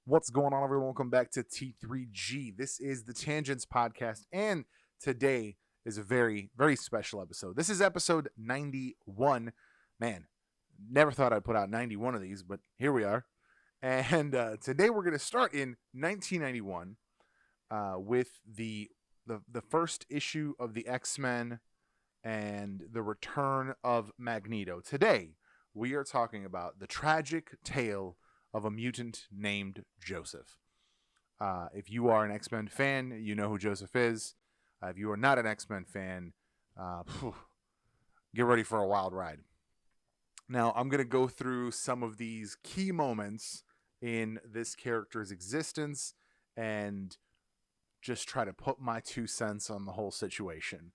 What's going on, everyone? Welcome back to T3G. This is the Tangents Podcast, and today is a very, very special episode. This is episode 91. Man, never thought I'd put out 91 of these, but here we are. And today we're going to start in 1991 with the first issue of the X-Men and the return of Magneto. Today, we are talking about the tragic tale of a mutant named Joseph. If you are an X-Men fan, you know who Joseph is. If you are not an X-Men fan, get ready for a wild ride. Now, I'm going to go through some of these key moments in this character's existence and just try to put my 2 cents on the whole situation.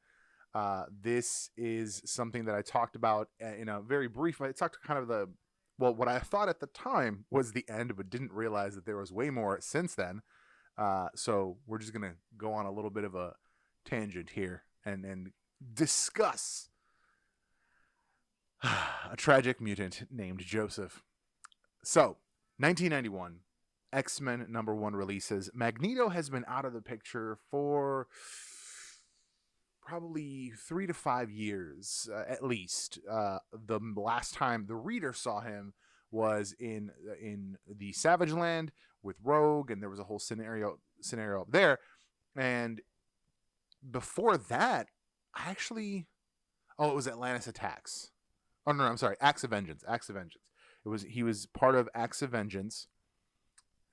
This is something that I talked about in a very brief. I talked kind of what I thought at the time was the end, but didn't realize that there was way more since then. So we're just going to go on a little bit of a tangent here and discuss a tragic mutant named Joseph. So, 1991, X-Men #1 releases. Magneto has been out of the picture for probably 3 to 5 years, at least. The last time the reader saw him was in the Savage Land with Rogue, and there was a whole scenario up there. And before that, it was Atlantis Attacks. Oh no, I'm sorry, Acts of Vengeance. He was part of Acts of Vengeance,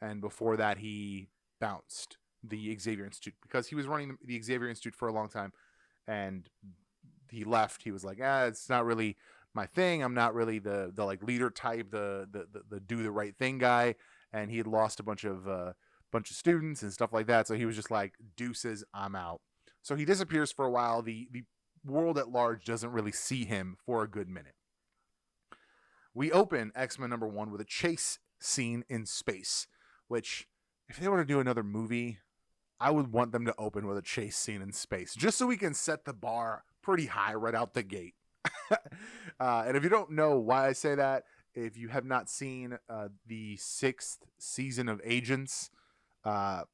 and before that he bounced the Xavier Institute because he was running the Xavier Institute for a long time. And he left. He was like, it's not really my thing. I'm not really the like leader type, the do the right thing guy. And he had lost a bunch of students and stuff like that. So he was just like, deuces, I'm out. So he disappears for a while. The world at large doesn't really see him for a good minute. We open X-Men #1 with a chase scene in space, which if they were to do another movie, I would want them to open with a chase scene in space, just so we can set the bar pretty high right out the gate. And if you don't know why I say that, if you have not seen the 6th season of Agents, I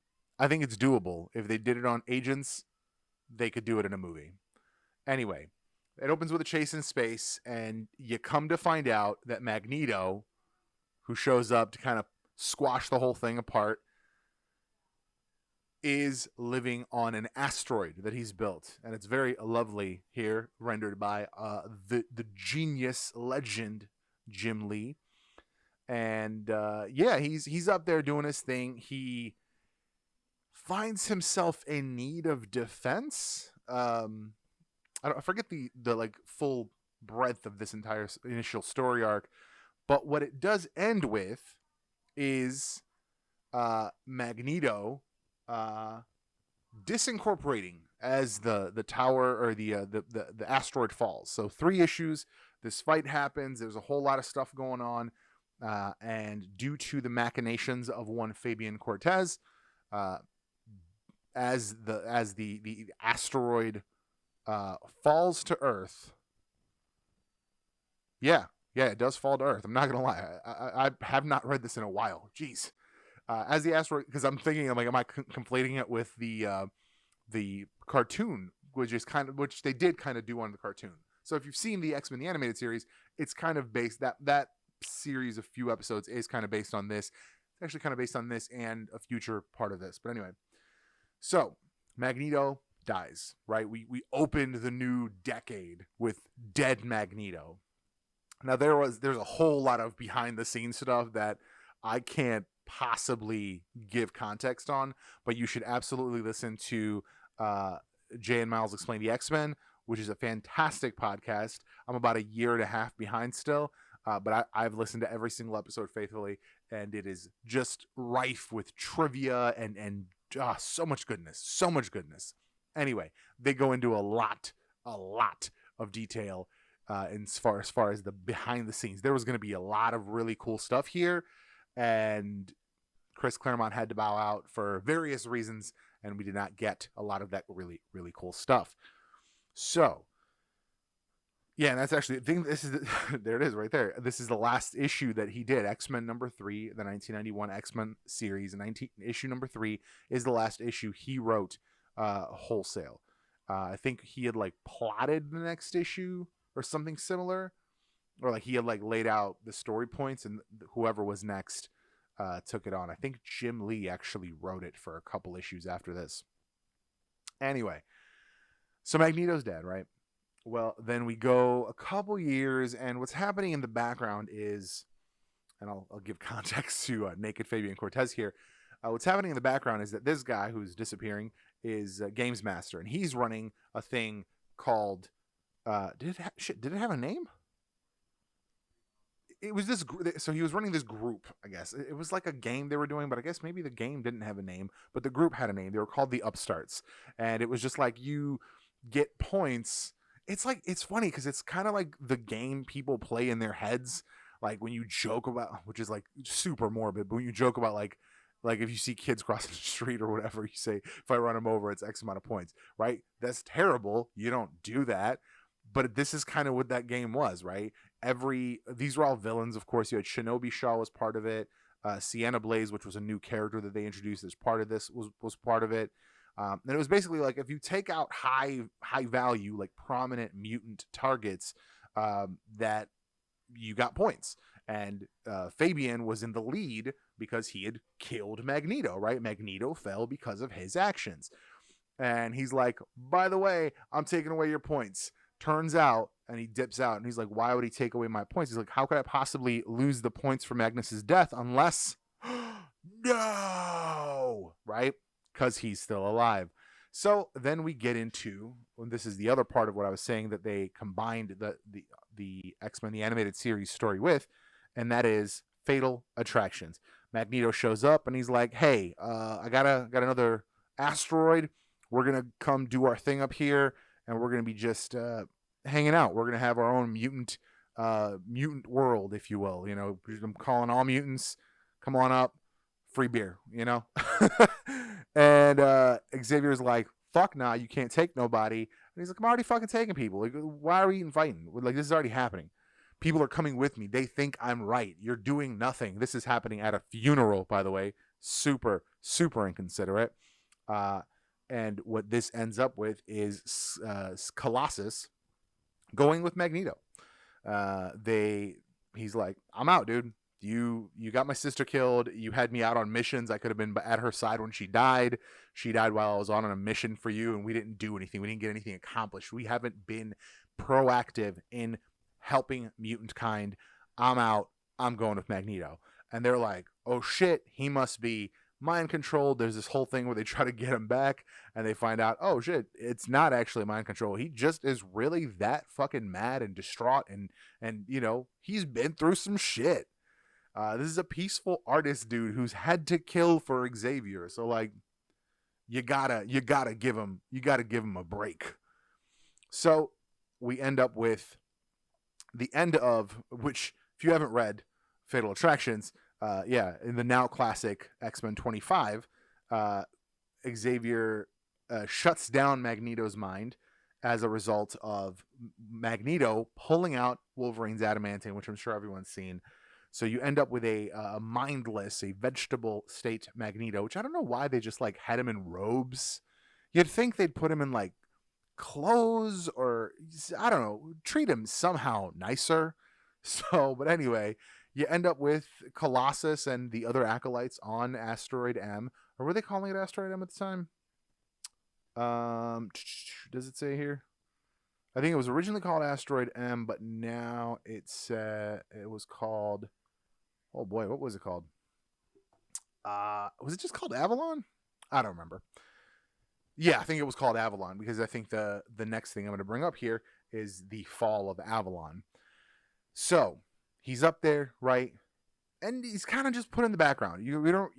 think it's doable. If they did it on Agents, they could do it in a movie. Anyway, it opens with a chase in space, and you come to find out that Magneto, who shows up to kind of squash the whole thing apart, is living on an asteroid that he's built. And it's very lovely here, rendered by the genius legend Jim Lee. And he's up there doing his thing. He finds himself in need of defense. I forget the like full breadth of this entire initial story arc, but what it does end with is Magneto disincorporating as the tower or the asteroid falls. So 3 issues, this fight happens. There's a whole lot of stuff going on, and due to the machinations of one Fabian Cortez, as the asteroid falls to Earth. Yeah, it does fall to Earth. I'm not gonna lie. I have not read this in a while. Jeez. As the asteroid, because I'm thinking, am I conflating it with the cartoon, which they did kind of do on the cartoon. So if you've seen the X-Men the animated series, it's kind of based that series of few episodes is kind of based on this. It's actually kind of based on this and a future part of this. But anyway, so Magneto dies. Right, we opened the new decade with dead Magneto. Now there's a whole lot of behind the scenes stuff that I can't possibly give context on, but you should absolutely listen to Jay and Miles Explain the X-Men, which is a fantastic podcast. I'm about 1.5 years behind still, but I've listened to every single episode faithfully, and it is just rife with trivia and so much goodness. Anyway, they go into a lot of detail as far as the behind the scenes. There was going to be a lot of really cool stuff here, and Chris Claremont had to bow out for various reasons, and we did not get a lot of that really, really cool stuff. So, Yeah, and that's actually, I think this is there it is right there. This is the last issue that he did. X-Men number 3, the 1991 X-Men series, issue number 3 is the last issue he wrote wholesale. I think he had like plotted the next issue or something similar, or like he had like laid out the story points, and whoever was next took it on. I think Jim Lee actually wrote it for a couple issues after this. Anyway, so Magneto's dead, right? Well, then we go a couple years, and what's happening in the background is, and I'll give context to Naked Fabian Cortez here. What's happening in the background is that this guy who's disappearing is Games Master, and he's running a thing called. Did it have a name? It was this. So he was running this group. I guess it was like a game they were doing, but I guess maybe the game didn't have a name, but the group had a name. They were called the Upstarts, and it was just like you get points. It's like, it's funny because it's kind of like the game people play in their heads, like when you joke about, which is like super morbid, but when you joke about like if you see kids crossing the street or whatever, you say, if I run them over, it's X amount of points, right? That's terrible. You don't do that. But this is kind of what that game was, right? These were all villains, of course. You had Shinobi Shaw was part of it. Sienna Blaze, which was a new character that they introduced as part of this, was part of it. And it was basically like, if you take out high value, like prominent mutant targets, that you got points. And Fabian was in the lead because he had killed Magneto, right? Magneto fell because of his actions. And he's like, by the way, I'm taking away your points. Turns out, and he dips out, and he's like, why would he take away my points? He's like, how could I possibly lose the points for Magnus's death unless... no! Right? Because he's still alive. So then we get into, and this is the other part of what I was saying that they combined the X-Men, the animated series story with, and that is Fatal Attractions. Magneto shows up and he's like, hey, I got another asteroid. We're going to come do our thing up here, and we're going to be just hanging out. We're going to have our own mutant world, if you will. You know, I'm calling all mutants. Come on up. Free beer, you know? And Xavier's like, fuck nah, you can't take nobody. And he's like, I'm already fucking taking people. Like, why are we even fighting? Like, this is already happening. People are coming with me. They think I'm right. You're doing nothing. This is happening at a funeral, by the way. Super, super inconsiderate. And what this ends up with is Colossus going with Magneto. He's like, I'm out, dude. You got my sister killed. You had me out on missions. I could have been at her side when she died. She died while I was on a mission for you, and we didn't do anything. We didn't get anything accomplished. We haven't been proactive in helping mutant kind. I'm out. I'm going with Magneto. And they're like, oh shit, he must be mind controlled. There's this whole thing where they try to get him back, and they find out, oh shit, it's not actually mind control. He just is really that fucking mad and distraught, and you know, he's been through some shit. This is a peaceful artist dude who's had to kill for Xavier. So like, you gotta give him a break. So we end up with the end of, which, if you haven't read Fatal Attractions, in the now classic X-Men 25, Xavier shuts down Magneto's mind as a result of Magneto pulling out Wolverine's adamantine, which I'm sure everyone's seen. So you end up with a mindless, a vegetable state Magneto, which I don't know why they just like had him in robes. You'd think they'd put him in like clothes, or I don't know, treat him somehow nicer. So, but anyway, you end up with Colossus and the other acolytes on Asteroid M. Or were they calling it Asteroid M at the time? Does it say here? I think it was originally called Asteroid M, but now it was called... Oh boy, what was it called? Was it just called Avalon? I don't remember. Yeah, I think it was called Avalon, because I think the next thing I'm going to bring up here is the fall of Avalon. So he's up there, right? And he's kind of just put in the background. We don't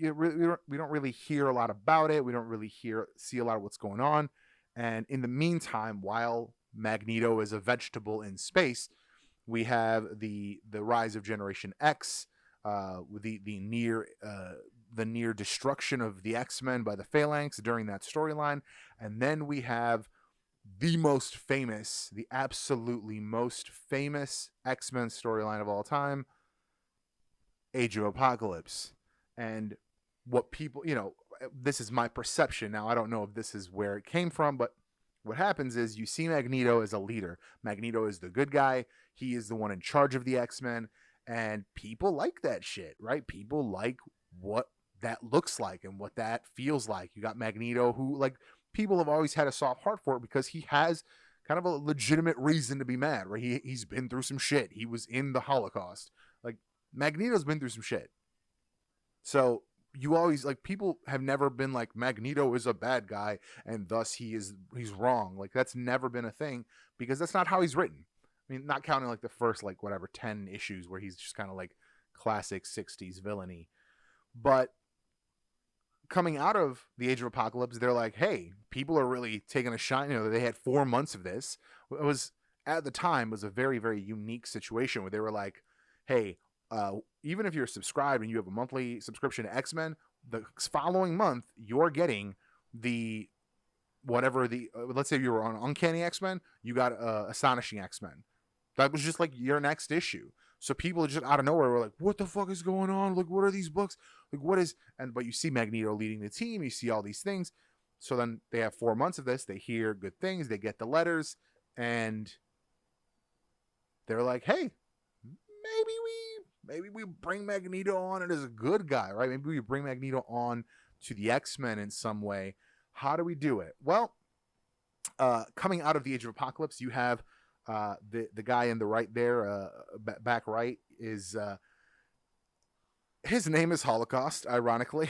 really hear a lot about it. We don't really see a lot of what's going on. And in the meantime, while Magneto is a vegetable in space, we have the rise of Generation X, the near destruction of the X-Men by the Phalanx during that storyline, and then we have the most famous, the absolutely most famous X-Men storyline of all time, Age of Apocalypse. And what people, this is my perception. Now, I don't know if this is where it came from, but what happens is you see Magneto as a leader. Magneto is the good guy. He is the one in charge of the X-Men. And people like that shit, right? People like what that looks like and what that feels like. You got Magneto, who, like, people have always had a soft heart for it because he has kind of a legitimate reason to be mad, right? He's been through some shit. He was in the Holocaust. Like, Magneto's been through some shit. So you always, like, people have never been like, Magneto is a bad guy and thus he's wrong. Like, that's never been a thing because that's not how he's written. I mean, not counting like the first, like, whatever 10 issues where he's just kind of like classic 60s villainy. But coming out of the Age of Apocalypse, they're like, hey, people are really taking a shine. They had 4 months of this. It was, at the time, was a very, very unique situation where they were like, hey, even if you're subscribed and you have a monthly subscription to X-Men, the following month you're getting the whatever the let's say you were on Uncanny X-Men, you got Astonishing X-Men. That was just like your next issue. So people just out of nowhere were like, what the fuck is going on? Like, what are these books? Like, what is... But you see Magneto leading the team. You see all these things. So then they have 4 months of this. They hear good things. They get the letters. And they're like, hey, maybe we bring Magneto on as a good guy, right? Maybe we bring Magneto on to the X-Men in some way. How do we do it? Well, coming out of the Age of Apocalypse, you have the guy in the right there, back right, is his name is Holocaust. Ironically,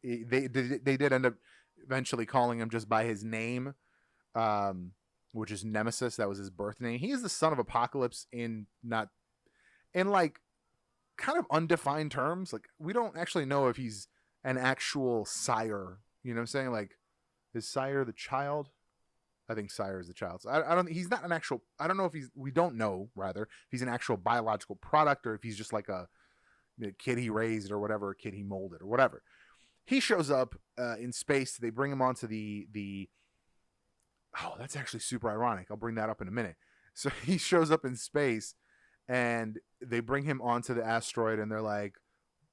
they did end up eventually calling him just by his name, which is Nemesis. That was his birth name. He is the son of Apocalypse in like kind of undefined terms. Like, we don't actually know if he's an actual sire. You know what I'm saying? Like, is sire the child? I think sire is the child. So I don't. He's not an actual. I don't know if he's. We don't know rather if he's an actual biological product or if he's just like a kid he raised or whatever, a kid he molded or whatever. He shows up in space. They bring him onto the. Oh, that's actually super ironic. I'll bring that up in a minute. So he shows up in space, and they bring him onto the asteroid, and they're like,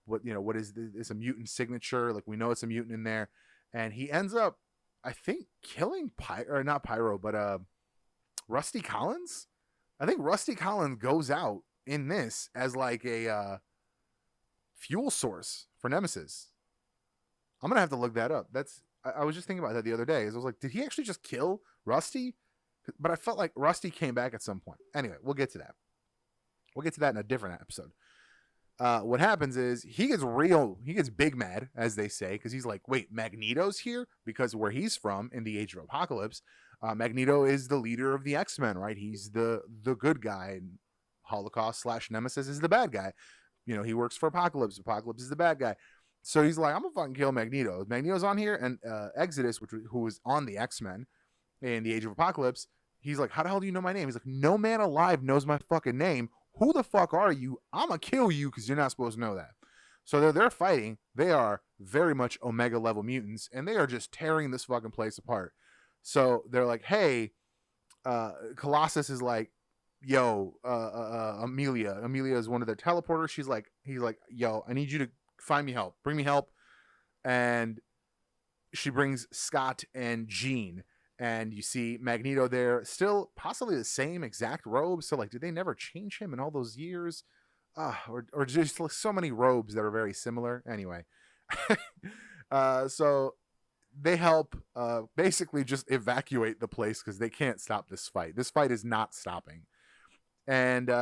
"What is this? It's a mutant signature. Like, we know it's a mutant in there," and he ends up, I think, killing not Pyro, but Rusty Collins. I think Rusty Collins goes out in this as like a fuel source for Nemesis. I'm gonna have to look that up. I was just thinking about that the other day. I was like, did he actually just kill Rusty? But I felt like Rusty came back at some point. Anyway, we'll get to that. We'll get to that in a different episode. What happens is he gets big mad, as they say, because he's like, wait, Magneto's here? Because where he's from in the Age of Apocalypse, Magneto is the leader of the X-Men, right? He's the good guy, and Holocaust / Nemesis is the bad guy. He works for Apocalypse. Apocalypse is the bad guy. So he's like, I'm gonna fucking kill Magneto. Magneto's on here, and Exodus, who was on the X-Men in the Age of Apocalypse, he's like, how the hell do you know my name? He's like, no man alive knows my fucking name. Who the fuck are you? I'm gonna kill you because you're not supposed to know that. So they're fighting. They are very much Omega level mutants, and they are just tearing this fucking place apart. So they're like, hey, Colossus is like, yo, Amelia. Amelia is one of their teleporters. He's like, yo, I need you to find me help. Bring me help. And she brings Scott and Jean. And you see Magneto there, still possibly the same exact robes. So, like, did they never change him in all those years? Or just like so many robes that are very similar. Anyway, so they help basically just evacuate the place because they can't stop this fight. This fight is not stopping. And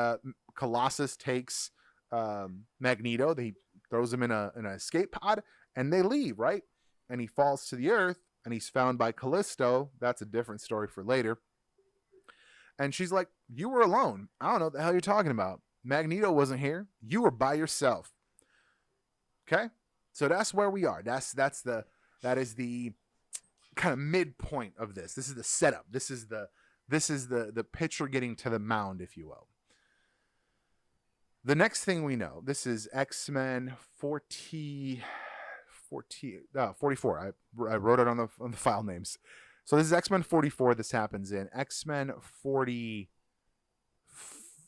Colossus takes Magneto. He throws him in an escape pod, and they leave, right? And he falls to the earth. And he's found by Callisto. That's a different story for later. And she's like, you were alone. I don't know what the hell you're talking about. Magneto wasn't here. You were by yourself. Okay? So that's where we are. That is the kind of midpoint of this. This is the setup. This is the pitcher getting to the mound, if you will. The next thing we know, this is X-Men 44. I wrote it on the file names. So this is X-Men 44. This happens in X-Men 40,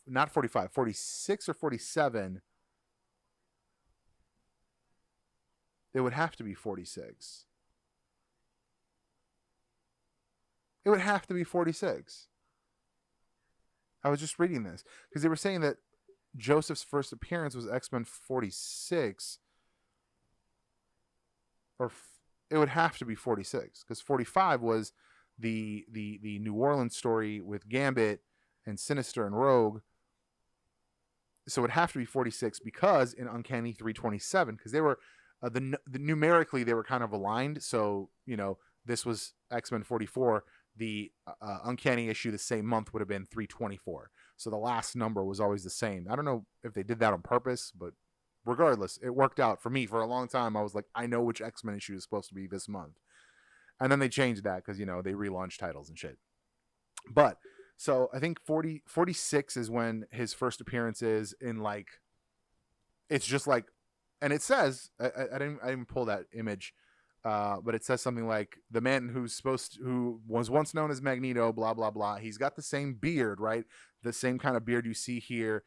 not 45, 46 or 47. It would have to be 46. It would have to be 46. I was just reading this because they were saying that Joseph's first appearance was X-Men 46, or it would have to be 46 because 45 was the New Orleans story with Gambit and Sinister and Rogue. So it would have to be 46 because in Uncanny 327, because they were the numerically they were kind of aligned. So this was X-Men 44. The Uncanny issue the same month would have been 324. So the last number was always the same. I don't know if they did that on purpose, but regardless, it worked out for me. For a long time, I was like, I know which X-Men issue is supposed to be this month. And then they changed that because, they relaunched titles and shit. But, so I think 46 is when his first appearance is in, like, it's just like, and it says, I didn't pull that image, but it says something like the man who was once known as Magneto, blah, blah, blah. He's got the same beard, right? The same kind of beard you see here.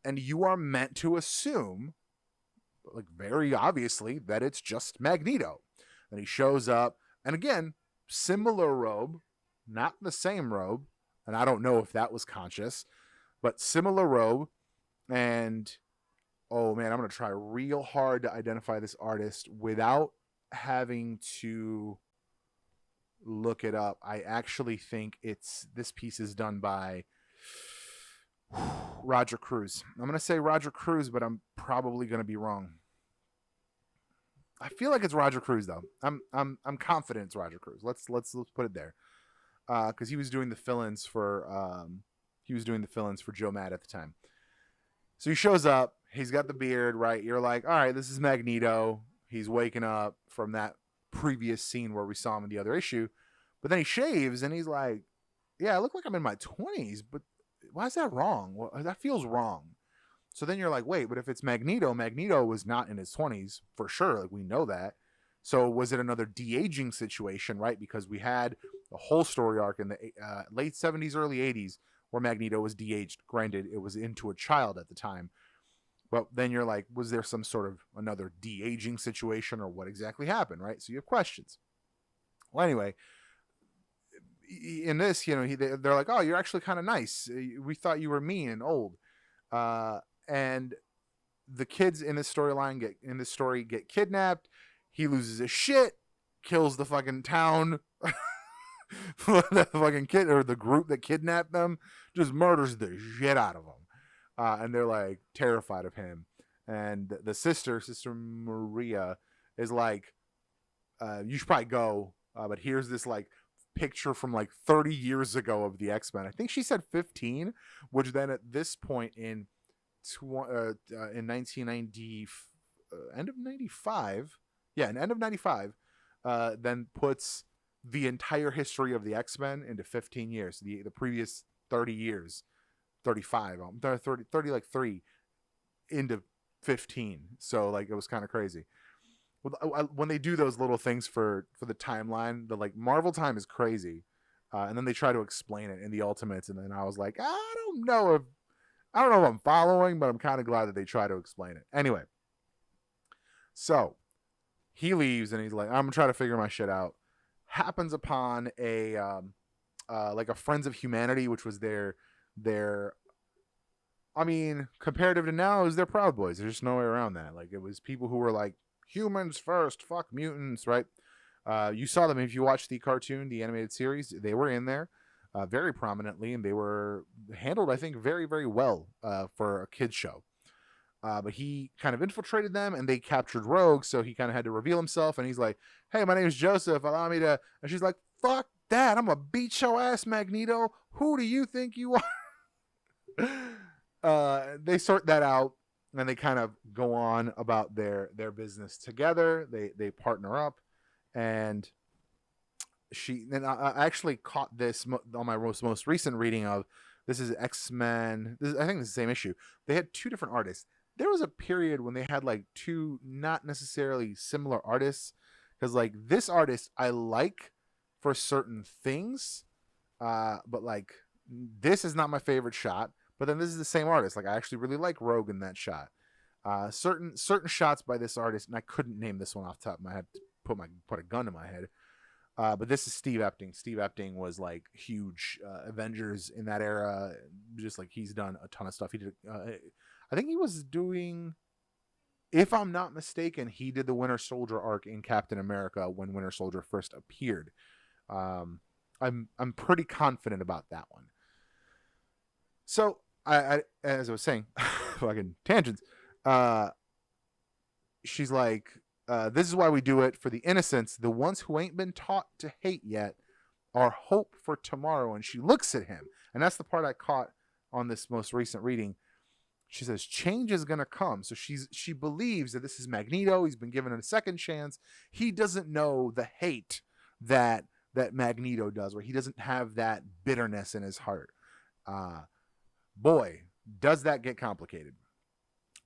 And you are meant to assume, like very obviously, that it's just Magneto. And he shows up. And again, similar robe, not the same robe. And I don't know if that was conscious, but similar robe. And, oh man, I'm going to try real hard to identify this artist without having to look it up. I actually think this piece is done by Roger Cruz. I'm going to say Roger Cruz, but I'm probably going to be wrong. I feel like it's Roger Cruz though. I'm confident it's Roger Cruz. Let's put it there. Cuz he was doing the fill-ins for Joe Matt at the time. So he shows up, he's got the beard, right? You're like, "All right, this is Magneto. He's waking up from that previous scene where we saw him in the other issue." But then he shaves and he's like, "Yeah, I look like I'm in my 20s, but why is that wrong? Well, that feels wrong." So then you're like, wait, but if it's Magneto was not in his 20s for sure. Like, we know that. So was it another de-aging situation, right? Because we had a whole story arc in the late 70s, early 80s where Magneto was de-aged. Granted, it was into a child at the time. But then you're like, was there some sort of another de-aging situation or what exactly happened, right? So you have questions. Well, anyway, in this, they're like, "Oh, you're actually kind of nice. We thought you were mean and old." And the kids in this story get kidnapped. He loses his shit, kills the fucking town, the fucking kid or the group that kidnapped them, just murders the shit out of them. And they're like terrified of him. And the Sister Maria, is like, "You should probably go. But here's this like picture from like 30 years ago of the X-Men." I think she said 15, which then at this point in 1990, end of 95, end of 95, then puts the entire history of the X-Men into 15 years. The previous 30 years, 35, 30 like 3 into 15. So like it was kind of crazy. When they do those little things for the timeline, the like Marvel time is crazy, and then they try to explain it in the Ultimates, and then I was like, I don't know if I'm following, but I'm kind of glad that they try to explain it. Anyway, so he leaves and he's like, "I'm gonna try to figure my shit out." Happens upon a like a Friends of Humanity, which was their I mean, comparative to now, is their Proud Boys. There's just no way around that. Like, it was people who were like, humans first, fuck mutants, right? You saw them if you watched the cartoon, the animated series. They were in there very prominently, and they were handled, I think, very, very well for a kid's show. But he kind of infiltrated them, and they captured Rogue, so he kind of had to reveal himself, and he's like, "Hey, my name is Joseph. Allow me to..." And she's like, "Fuck that. I'm gonna beat your ass, Magneto. Who do you think you are?" They sort that out, and they kind of go on about their business together. They partner up, and I actually caught this on my most recent reading of this is X-Men. I think this is the same issue. They had two different artists. There was a period when they had like two not necessarily similar artists, because like this artist I like for certain things. But like, this is not my favorite shot. But then this is the same artist. Like, I actually really like Rogue in that shot. Certain shots by this artist, and I couldn't name this one off the top of my head. Put a gun to my head. But this is Steve Epting. Steve Epting was like huge Avengers in that era. Just like, he's done a ton of stuff. He did. I think he was doing, if I'm not mistaken, he did the Winter Soldier arc in Captain America when Winter Soldier first appeared. I'm pretty confident about that one. So I as I was saying, fucking tangents. She's like, this is why we do it, for the innocents, the ones who ain't been taught to hate yet, our hope for tomorrow. And she looks at him, and that's the part I caught on this most recent reading. She says, change is going to come. So she believes that this is Magneto. He's been given a second chance. He doesn't know the hate that Magneto does, where he doesn't have that bitterness in his heart. Boy, does that get complicated.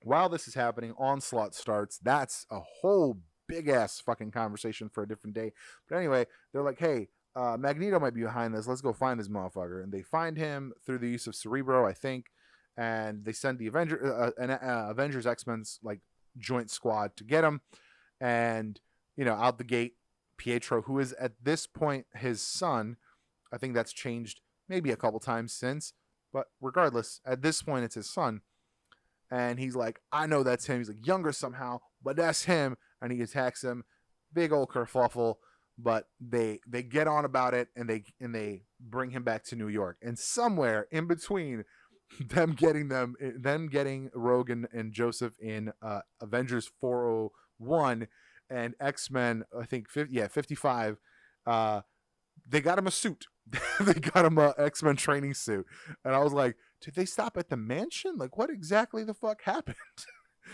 While this is happening, Onslaught starts. That's a whole big-ass fucking conversation for a different day. But anyway, they're like, hey, Magneto might be behind this. Let's go find this motherfucker. And they find him through the use of Cerebro, I think. And they send the Avengers X-Men's like joint squad to get him. And, you know, out the gate, Pietro, who is at this point his son, I think that's changed maybe a couple times since. But regardless, at this point, it's his son. And he's like, I know that's him. He's like, younger somehow, but that's him. And he attacks him. Big old kerfuffle. But they get on about it, and they bring him back to New York. And somewhere in between them getting Rogue and Joseph in Avengers 401 and X-Men, I think 55, they got him a suit. They got him a X-Men training suit. And I was like, did they stop at the mansion? Like, what exactly the fuck happened?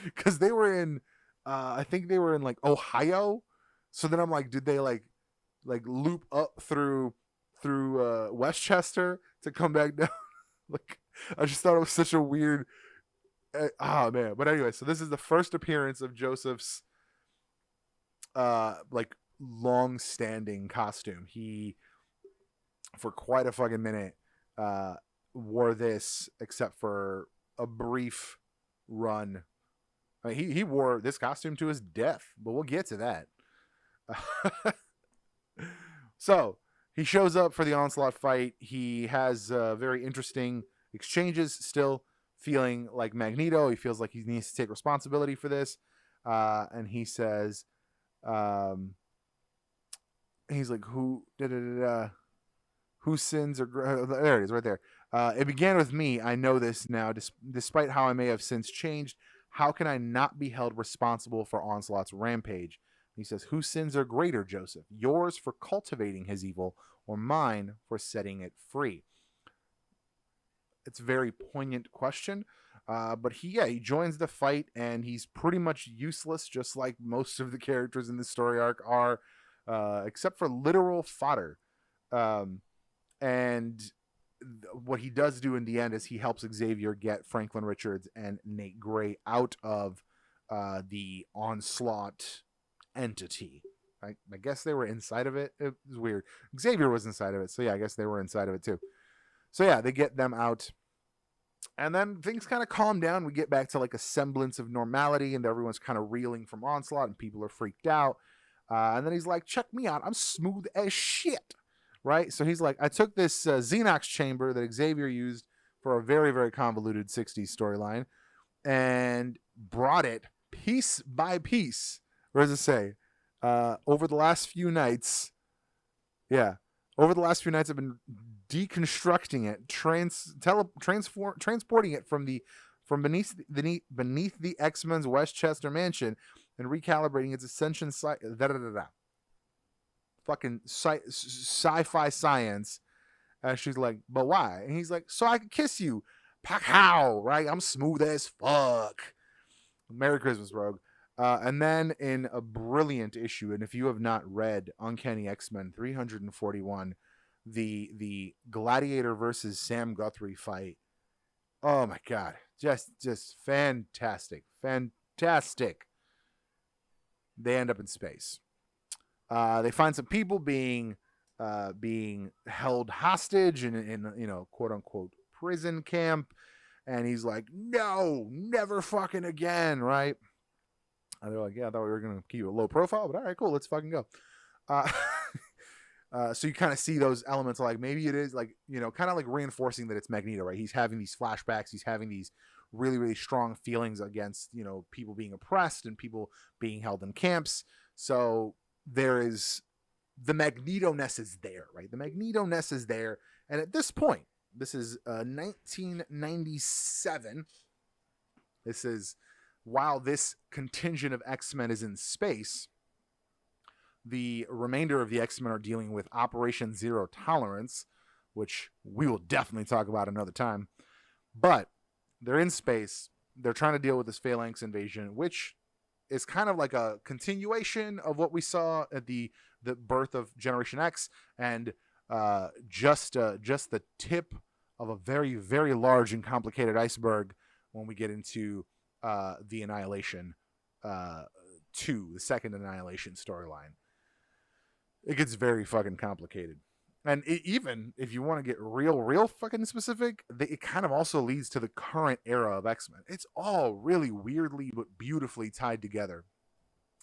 Because they were in, I think they were in like Ohio. So then I'm like, did they like loop up through Westchester to come back down? Like, I just thought it was such a weird, man. But anyway, so this is the first appearance of Joseph's, like, long-standing costume. He, for quite a fucking minute, wore this, except for a brief run. I mean, he wore this costume to his death, but we'll get to that. So he shows up for the Onslaught fight. He has very interesting exchanges, still feeling like Magneto. He feels like he needs to take responsibility for this. And he says, he's like, who sins are there it is right there. It began with me. I know this now. Despite how I may have since changed, how can I not be held responsible for Onslaught's rampage? He says, whose sins are greater, Joseph? Yours for cultivating his evil, or mine for setting it free? It's a very poignant question. But he joins the fight, and he's pretty much useless, just like most of the characters in the story arc are, except for literal fodder. And what he does do in the end is he helps Xavier get Franklin Richards and Nate Gray out of the Onslaught entity. I guess they were inside of it. It was weird. Xavier was inside of it, so yeah, I guess they were inside of it too. So yeah, they get them out. And then things kind of calm down. We get back to like a semblance of normality, and everyone's kind of reeling from Onslaught, and people are freaked out. And then he's like, check me out. I'm smooth as shit. Right? So he's like, I took this Xenox chamber that Xavier used for a very, very convoluted 60s storyline and brought it piece by piece. What does it say? Over the last few nights, I've been deconstructing it, transporting it from beneath the X-Men's Westchester mansion and recalibrating its ascension fucking sci-fi science. And she's like, but why? And he's like, so I can kiss you. Pow, right? I'm smooth as fuck. Merry Christmas, Rogue. And then in a brilliant issue, and if you have not read Uncanny X-Men 341, the Gladiator versus Sam Guthrie fight, oh my god, just fantastic. They end up in space. They find some people being being held hostage in quote unquote prison camp, and he's like, no, never fucking again, right? And they're like, yeah, I thought we were gonna keep a low profile, but all right, cool, let's fucking go. uh, so you kind of see those elements, like maybe it is like, kind of like reinforcing that it's Magneto, right? He's having these flashbacks, he's having these really, really strong feelings against, people being oppressed and people being held in camps. So there is the Magneto-ness is there, right? The Magneto-ness is there. And at this point, this is 1997. This is while this contingent of X-Men is in space, the remainder of the X-Men are dealing with Operation Zero Tolerance, which we will definitely talk about another time. But they're in space. They're trying to deal with this Phalanx invasion, which is kind of like a continuation of what we saw at the birth of Generation X, and just the tip of a very, very large and complicated iceberg when we get into the Annihilation 2, the second Annihilation storyline. It gets very fucking complicated. And even if you want to get real fucking specific, it kind of also leads to the current era of X-Men. It's all really weirdly but beautifully tied together.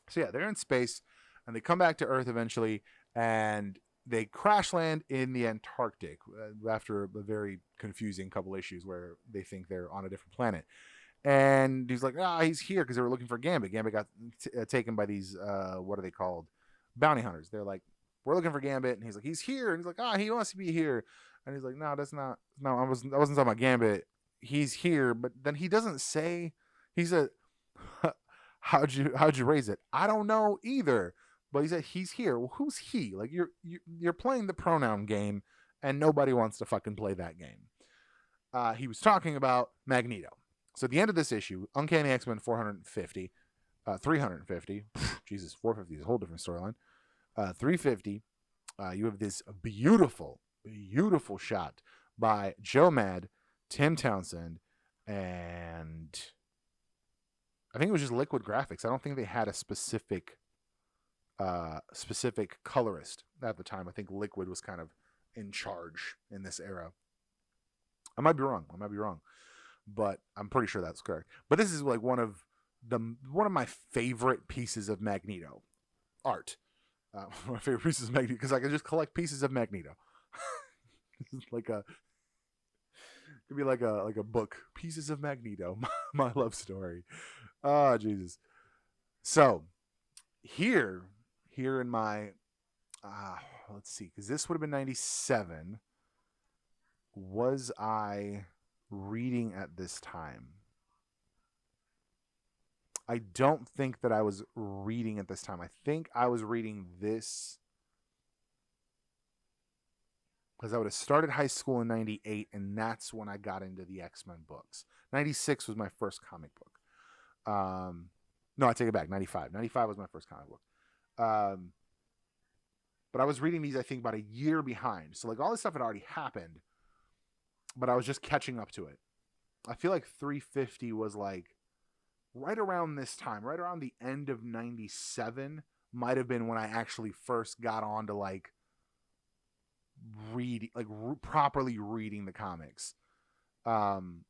So yeah, they're in space, and they come back to Earth eventually, and they crash land in the Antarctic after a very confusing couple issues where they think they're on a different planet. And he's like, he's here because they were looking for Gambit. Gambit got taken by these, what are they called? Bounty hunters. They're like, we're looking for Gambit, and he's like, he's here, and he's like, he wants to be here, and he's like, no, I wasn't talking about Gambit. He's here, but then he doesn't say. He said, how'd you raise it? I don't know either, but he said he's here. Well, who's he? Like you're playing the pronoun game, and nobody wants to fucking play that game. He was talking about Magneto. So at the end of this issue, Uncanny X-Men 450, 350, Jesus, 450 is a whole different storyline. 350, you have this beautiful shot by Joe Mad, Tim Townsend, and I think it was just Liquid Graphics. I don't think they had a specific colorist at the time. I think Liquid was kind of in charge in this era. I might be wrong, but I'm pretty sure that's correct. But this is like one of my favorite pieces of Magneto art. My favorite pieces of Magneto, because I can just collect pieces of Magneto. Could be like a book, Pieces of Magneto, my love story. Oh, Jesus. So here in my let's see, because this would have been 97. Was I reading at this time? I don't think that I was reading at this time. I think I was reading this because I would have started high school in 98, and that's when I got into the X-Men books. 96 was my first comic book. No, I take it back. 95. 95 was my first comic book. But I was reading these, I think, about a year behind. So like all this stuff had already happened, but I was just catching up to it. I feel like 350 was like right around this time, right around the end of 97 might have been when I actually first got on to like properly reading the comics. And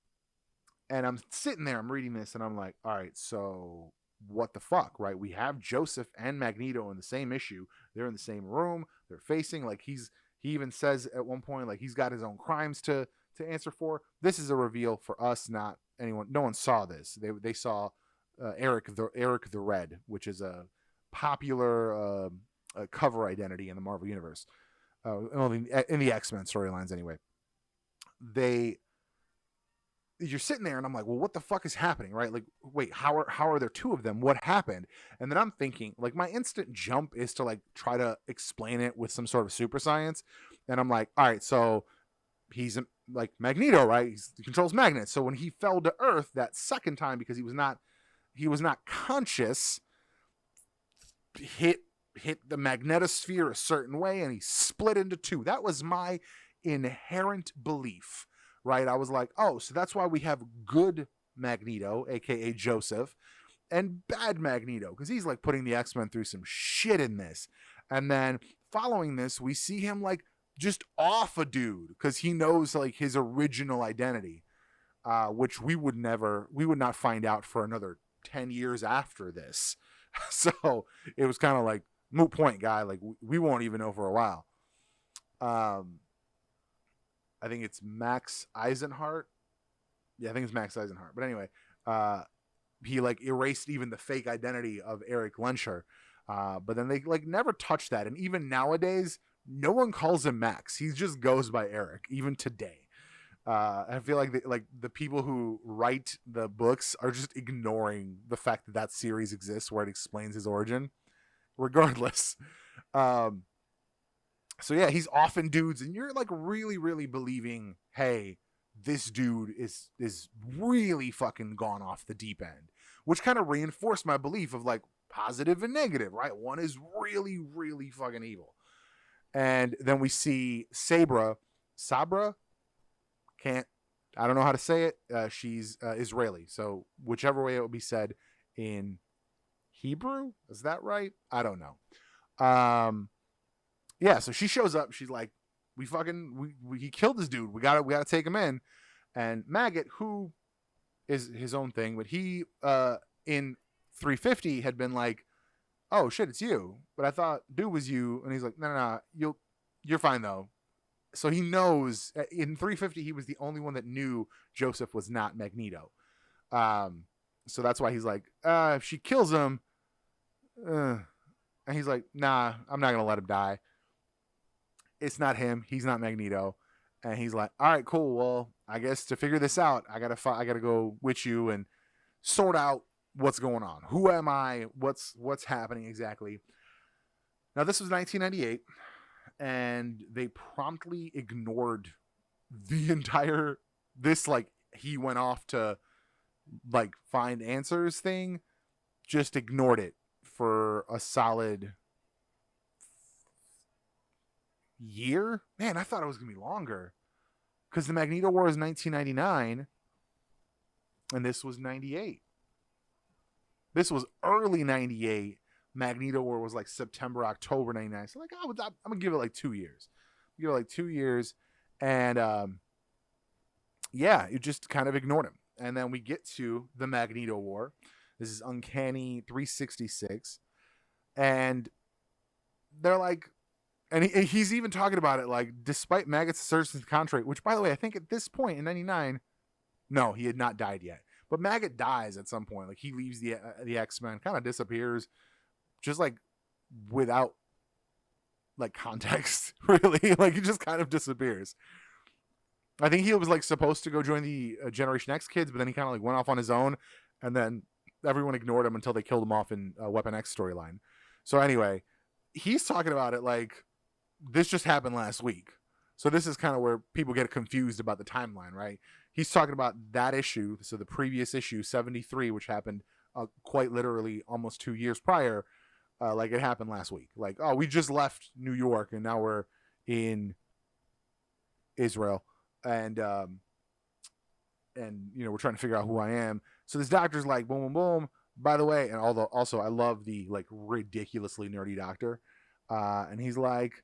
I'm sitting there, I'm reading this, and I'm like, all right, so what the fuck, right? We have Joseph and Magneto in the same issue. They're in the same room. They're facing, like, he even says at one point, like, he's got his own crimes to answer for. This is a reveal for us, not anyone. No one saw this. They saw Eric the Red, which is a popular cover identity in the Marvel universe, in the X-Men storylines anyway. You're sitting there and I'm like, well, what the fuck is happening, right? Like, wait, how are there two of them? What happened? And then I'm thinking, like, my instant jump is to like try to explain it with some sort of super science. And I'm like, all right, so he's like Magneto, right? He controls magnets. So when he fell to Earth that second time, because he was not conscious, hit the magnetosphere a certain way and he split into two. That was my inherent belief. Right, I was like, oh, so that's why we have good Magneto, aka Joseph, and bad Magneto, because he's like putting the X-Men through some shit in this. And then following this, we see him like just off a dude because he knows like his original identity, which we would not find out for another 10 years after this. So it was kind of like moot point, guy. Like we won't even know for a while. I think it's Max Eisenhart. Yeah, I think it's Max Eisenhart. But anyway, he like erased even the fake identity of Eric Lenscher. But then they like never touched that. And even nowadays, no one calls him Max. He just goes by Eric, even today. I feel like the people who write the books are just ignoring the fact that that series exists where it explains his origin. Regardless. So yeah, he's offing dudes, and you're like really, really believing, hey, this dude is really fucking gone off the deep end, which kind of reinforced my belief of like positive and negative, right? One is really, really fucking evil. And then we see Sabra, I don't know how to say it. She's Israeli. So whichever way it would be said in Hebrew, is that right? I don't know. Yeah, so she shows up. She's like, he killed this dude. We gotta take him in. And Maggot, who is his own thing, but he in 350 had been like, oh shit, it's you. But I thought dude was you. And he's like, no, you're fine though. So he knows in 350 he was the only one that knew Joseph was not Magneto. So that's why he's like, if she kills him, and he's like, nah, I'm not gonna let him die. It's not him. He's not Magneto. And he's like, all right, cool. Well, I guess to figure this out, I gotta go with you and sort out what's going on. Who am I? What's happening exactly? Now, this was 1998, and they promptly ignored the entire like he went off to like find answers thing. Just ignored it for a solid year. Man, I thought it was gonna be longer because the Magneto War is 1999 and this was 98. This was early 98. Magneto War was like September, October 99. So like I'm gonna give it like 2 years. Give it like 2 years. And yeah, you just kind of ignored him. And then we get to the Magneto War. This is Uncanny 366. And they're like, and he's even talking about it, like, despite Maggot's assertions to the contrary, which, by the way, I think at this point in 99, no, he had not died yet. But Maggot dies at some point. Like, he leaves the X-Men, kind of disappears, just, like, without, like, context, really. Like, he just kind of disappears. I think he was, like, supposed to go join the Generation X kids, but then he kind of, like, went off on his own, and then everyone ignored him until they killed him off in Weapon X storyline. So, anyway, he's talking about it like, this just happened last week. So this is kind of where people get confused about the timeline, right? He's talking about that issue. So the previous issue, 73, which happened quite literally almost 2 years prior, like it happened last week. Like, oh, we just left New York and now we're in Israel. And you know, we're trying to figure out who I am. So this doctor's like, boom, boom, boom. By the way, and also I love the like ridiculously nerdy doctor. And he's like,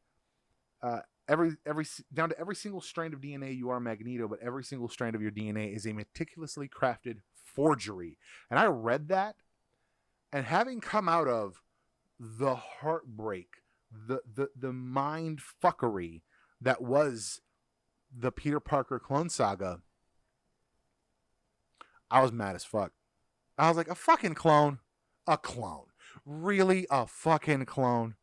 every down to every single strand of DNA you are Magneto, but every single strand of your DNA is a meticulously crafted forgery. And I read that, and having come out of the heartbreak, the mind fuckery that was the Peter Parker clone saga, I was mad as fuck. I was like, a fucking clone? A clone. Really? A fucking clone?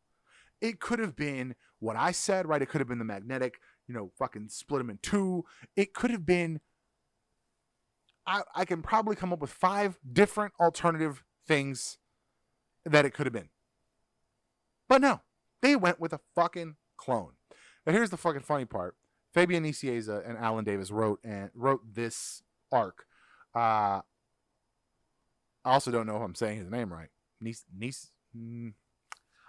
It could have been what I said, right? It could have been the magnetic, you know, fucking split them in two. It could have been, I can probably come up with 5 different alternative things that it could have been. But no, they went with a fucking clone. Now here's the fucking funny part. Fabian Nicieza and Alan Davis wrote this arc. I also don't know if I'm saying his name right.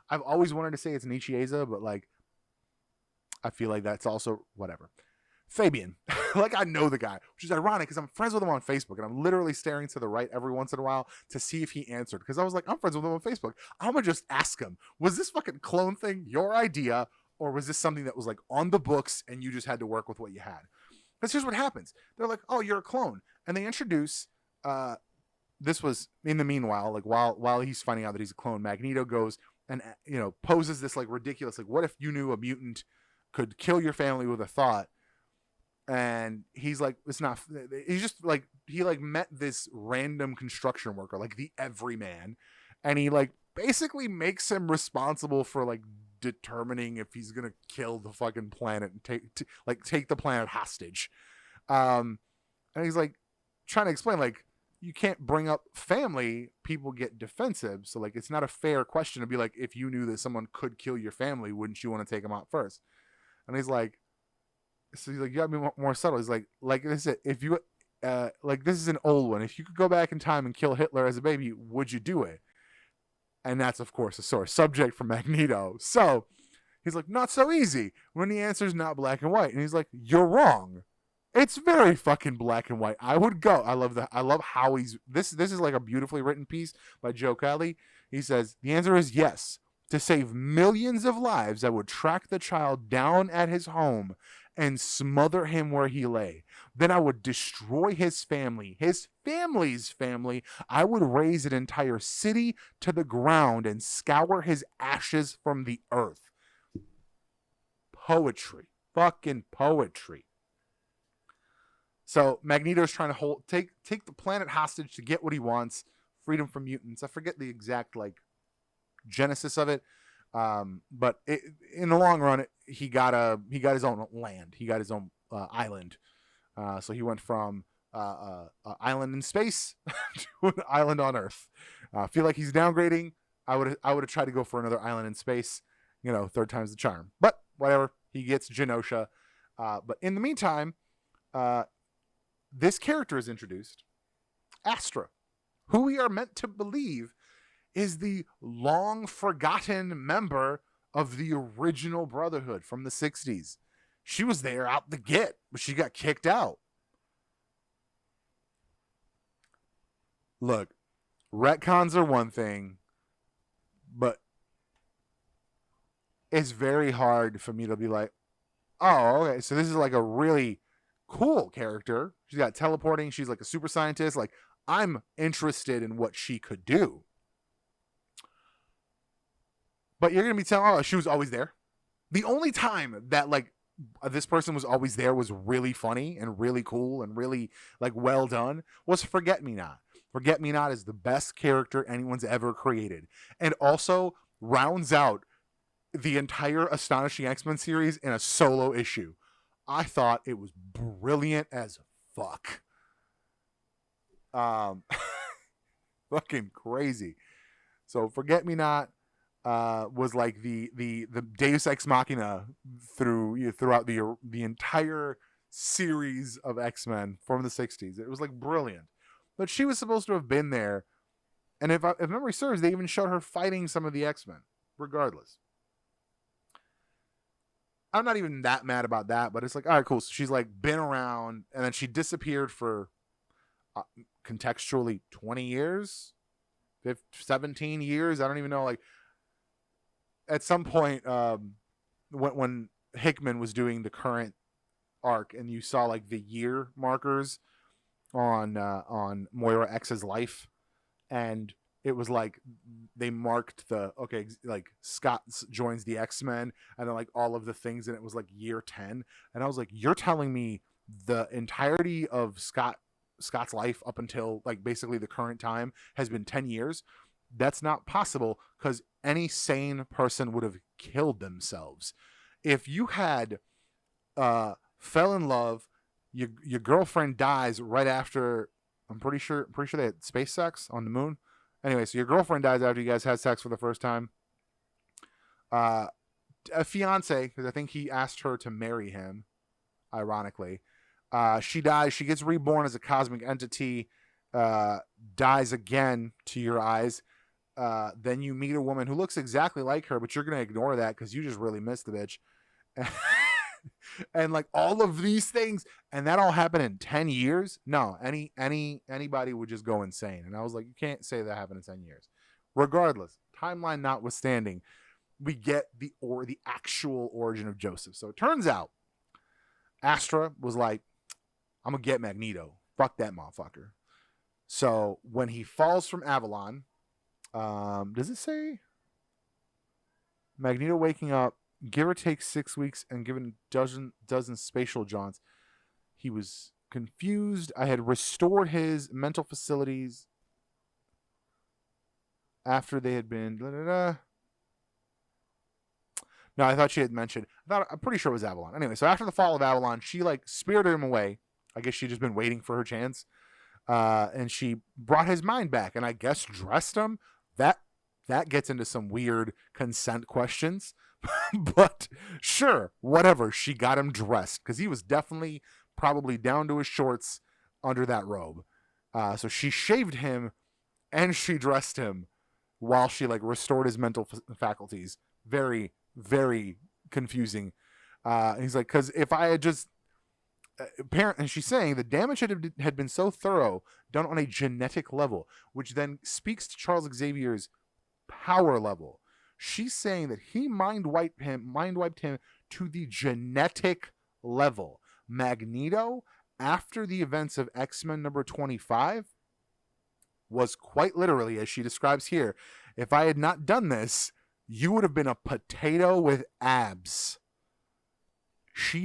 I've always wanted to say it's Nicieza, but like, I feel like that's also whatever. Fabian. Like, I know the guy, which is ironic because I'm friends with him on Facebook, and I'm literally staring to the right every once in a while to see if he answered, because I was like, I'm friends with him on Facebook. I'm gonna just ask him, was this fucking clone thing your idea, or was this something that was like on the books and you just had to work with what you had? Because here's what happens. They're like, oh, you're a clone. And they introduce, this was in the meanwhile, like while he's finding out that he's a clone, Magneto goes and, poses this like ridiculous, like, what if you knew a mutant could kill your family with a thought? And he's like, it's not, he's just like, he like met this random construction worker, like the everyman. And he like basically makes him responsible for like determining if he's going to kill the fucking planet and take the planet hostage. And he's like trying to explain, like, you can't bring up family, people get defensive. So like, it's not a fair question to be like, if you knew that someone could kill your family, wouldn't you want to take them out first? And he's like, so he's like, you gotta be more subtle. He's like this is, if you, like, this is an old one. If you could go back in time and kill Hitler as a baby, would you do it? And that's, of course, a sore subject for Magneto. So he's like, not so easy. When the answer is not black and white. And he's like, you're wrong. It's very fucking black and white. I would go. I love how he's, this is like a beautifully written piece by Joe Kelly. He says, the answer is yes. To save millions of lives, I would track the child down at his home and smother him where he lay. Then I would destroy his family, his family's family. I would raze an entire city to the ground and scour his ashes from the earth. Poetry. Fucking poetry. So Magneto's trying to take the planet hostage to get what he wants, freedom from mutants. I forget the exact like genesis of it. But in the long run, he got his own land. He got his own island. So he went from island in space to an island on Earth. I feel like he's downgrading. I would have tried to go for another island in space. Third time's the charm. But whatever. He gets Genosha. But in the meantime, this character is introduced, Astra, who we are meant to believe is the long-forgotten member of the original Brotherhood from the 60s. She was there out the gate, but she got kicked out. Look, retcons are one thing, but it's very hard for me to be like, oh, okay, so this is like a really cool character. She's got teleporting. She's like a super scientist. Like, I'm interested in what she could do. But you're going to be telling, oh, she was always there. The only time that, like, this person was always there was really funny and really cool and really, like, well done was Forget-Me-Not. Forget-Me-Not is the best character anyone's ever created. And also rounds out the entire Astonishing X-Men series in a solo issue. I thought it was brilliant as fuck. Fucking crazy. So Forget-Me-Not was like the Deus Ex Machina throughout the entire series of X-Men from the 60s. It was like brilliant. But she was supposed to have been there. And if memory serves, they even showed her fighting some of the X-Men, regardless. I'm not even that mad about that, but it's like, all right, cool. So she's like been around, and then she disappeared for contextually 20 years, 17 years. I don't even know. Like, at some point, when Hickman was doing the current arc, and you saw like the year markers on Moira X's life, and it was like they marked like Scott joins the X-Men, and then like all of the things, and it was like year 10, and I was like, you're telling me the entirety of Scott's life up until like basically the current time has been 10 years? That's not possible, because any sane person would have killed themselves. If you had fell in love, your girlfriend dies right after, I'm pretty sure they had space sex on the moon. Anyway, so your girlfriend dies after you guys had sex for the first time. A fiance, because I think he asked her to marry him, ironically. She dies. She gets reborn as a cosmic entity, dies again to your eyes. Then you meet a woman who looks exactly like her, but you're going to ignore that because you just really miss the bitch. and like all of these things, and that all happened in 10 years. No, anybody would just go insane. And I was like, you can't say that happened in 10 years. Regardless, timeline notwithstanding, we get the actual origin of Joseph. So it turns out Astra was like, I'm gonna get Magneto. Fuck that motherfucker. So when he falls from Avalon, does it say Magneto waking up, give or take 6 weeks, and given dozen spatial jaunts? He was confused. I had restored his mental facilities after they had been. No, I thought she had mentioned. I'm pretty sure it was Avalon. Anyway, so after the fall of Avalon, she like spirited him away. I guess she'd just been waiting for her chance, and she brought his mind back, and I guess dressed him. That gets into some weird consent questions, but sure, whatever. She got him dressed because he was definitely probably down to his shorts under that robe. So she shaved him, and she dressed him while she like restored his mental faculties. Very, very confusing. And he's like, because if I had just and she's saying the damage had been so thorough, done on a genetic level, which then speaks to Charles Xavier's power level. She's saying that he mind wiped him to the genetic level. Magneto, after the events of X-Men number 25, was quite literally, as she describes here, if I had not done this, you would have been a potato with abs. He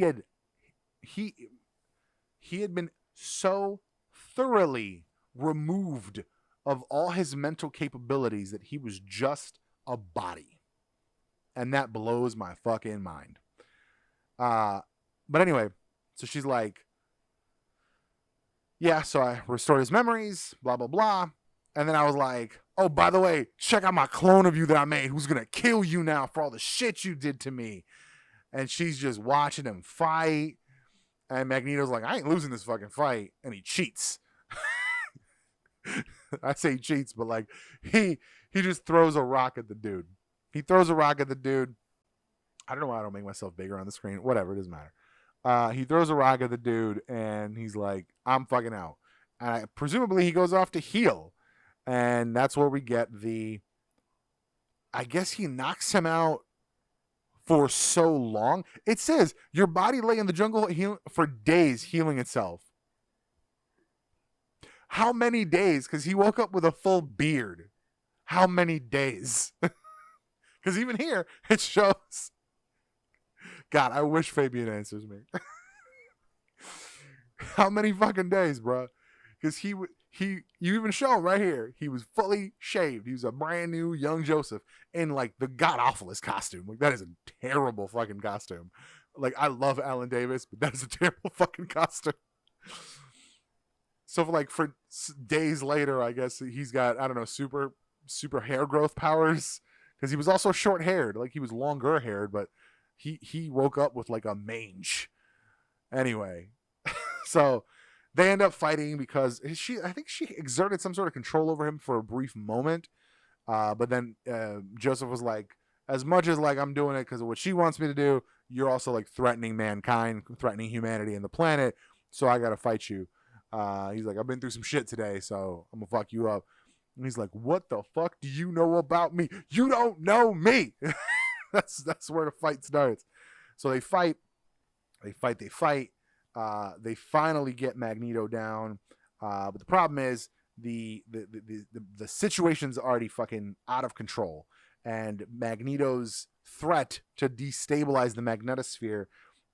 had been so thoroughly removed of all his mental capabilities that he was just a body. And that blows my fucking mind. But anyway, so she's like, yeah, so I restored his memories, blah, blah, blah. And then I was like, oh, by the way, check out my clone of you that I made who's going to kill you now for all the shit you did to me. And she's just watching him fight. And Magneto's like, I ain't losing this fucking fight. And he cheats. I say cheats, but like he just throws a rock at the dude. He throws a rock at the dude. I don't know why I don't make myself bigger on the screen. Whatever, it doesn't matter. He throws a rock at the dude, and he's like, I'm fucking out. And presumably he goes off to heal. And that's where we get I guess he knocks him out for so long. It says your body lay in the jungle for days healing itself. How many days? Because he woke up with a full beard. How many days? Because even here, it shows. God, I wish Fabian answers me. How many fucking days, bro? Because you even show him right here. He was fully shaved. He was a brand new young Joseph in like the god awfulest costume. Like that is a terrible fucking costume. Like I love Alan Davis, but that is a terrible fucking costume. So for days later, I guess he's got, I don't know, super hair growth powers, because he was also short haired. Like he was longer haired, but he woke up with like a mange. Anyway, so they end up fighting because I think she exerted some sort of control over him for a brief moment. But then Joseph was like, as much as like I'm doing it because of what she wants me to do, you're also like threatening mankind, threatening humanity and the planet. So I got to fight you. He's like, I've been through some shit today, so I'm gonna fuck you up. And he's like, what the fuck do you know about me? You don't know me. That's where the fight starts. So they fight. They finally get Magneto down. But the problem is the situation's already fucking out of control. And Magneto's threat to destabilize the magnetosphere,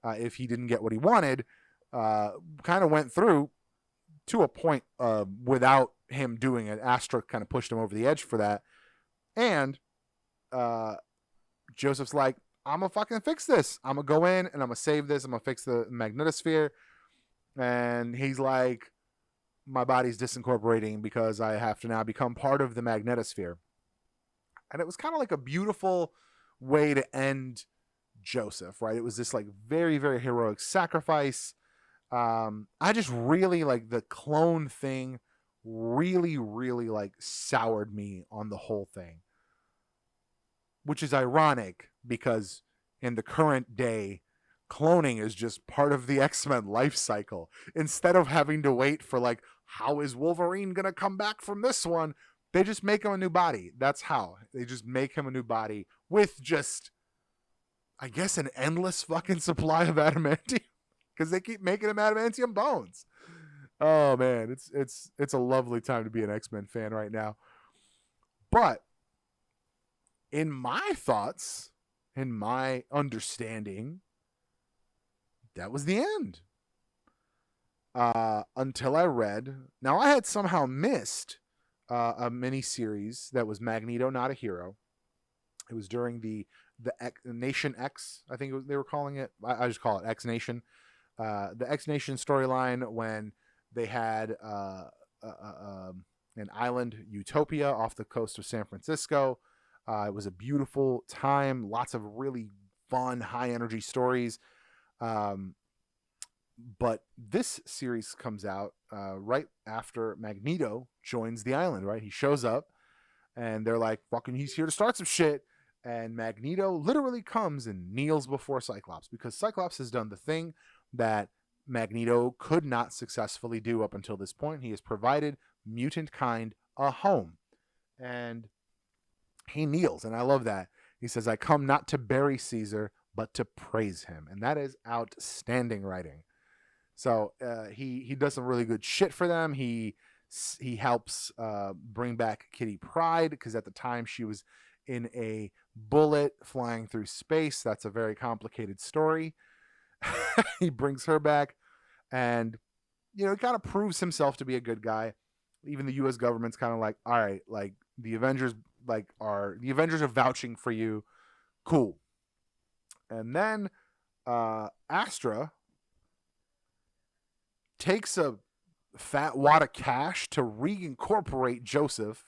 if he didn't get what he wanted, kind of went through to a point without him doing it. Astra kind of pushed him over the edge for that. And Joseph's like, I'm going to fucking fix this. I'm going to go in and I'm going to save this. I'm going to fix the magnetosphere. And he's like, my body's disincorporating because I have to now become part of the magnetosphere. And it was kind of like a beautiful way to end Joseph, right? It was this like very, very heroic sacrifice. I just really like the clone thing really, really like soured me on the whole thing, which is ironic because in the current day, cloning is just part of the X-Men life cycle. Instead of having to wait for like, how is Wolverine gonna come back from this one? They just make him a new body. That's how. They just make him a new body with just, I guess, an endless fucking supply of adamantium. Because they keep making him adamantium bones. Oh man, it's a lovely time to be an X-Men fan right now. But in my thoughts, in my understanding, that was the end. Until I read. Now I had somehow missed a mini series that was Magneto, Not a Hero. It was during the Nation X, I think they were calling it. I just call it X Nation. The X Nation storyline when they had an island, Utopia, off the coast of San Francisco. It was a beautiful time. Lots of really fun, high energy stories. But this series comes out right after Magneto joins the island, right? He shows up and they're like, fucking, he's here to start some shit. And Magneto literally comes and kneels before Cyclops because Cyclops has done the thing that Magneto could not successfully do up until this point. He has provided mutant kind a home. And he kneels, and I love that. He says, I come not to bury Caesar, but to praise him. And that is outstanding writing. So he does some really good shit for them. He helps bring back Kitty Pryde because at the time she was in a bullet flying through space. That's a very complicated story. He brings her back, and he kind of proves himself to be a good guy. Even the U.S. government's kind of like, all right, like the Avengers, are vouching for you, cool. And then Astra takes a fat wad of cash to reincorporate Joseph,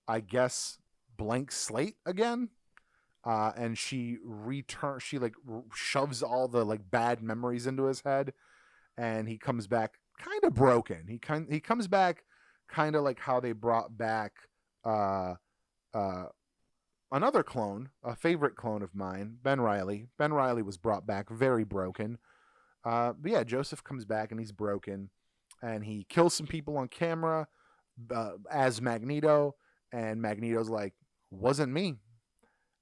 I guess, blank slate again. And she shoves all the bad memories into his head, and he comes back kind of broken. He comes back kind of like how they brought back another clone, a favorite clone of mine, Ben Reilly. Ben Reilly was brought back very broken. But yeah, Joseph comes back and he's broken, and he kills some people on camera as Magneto, and Magneto's like, wasn't me.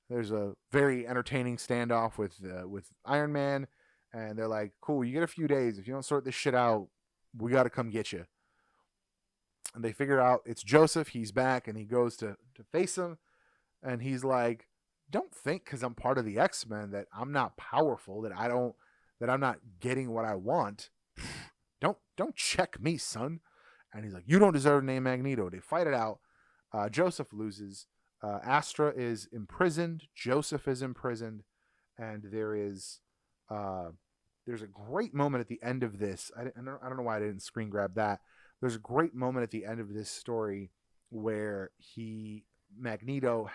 There's a very entertaining standoff with Iron Man, and they're like, cool, you get a few days. If you don't sort this shit out, we got to come get you. And they figure out it's Joseph. He's back, and he goes to face him, and he's like, don't think because I'm part of the X-Men that I'm not powerful, that I'm not getting what I want. Don't check me, son. And he's like, you don't deserve to name Magneto. They fight it out. Joseph loses. Astra is imprisoned. Joseph is imprisoned, and there's a great moment at the end of this. I don't know why I didn't screen grab that. There's a great moment at the end of this story where Magneto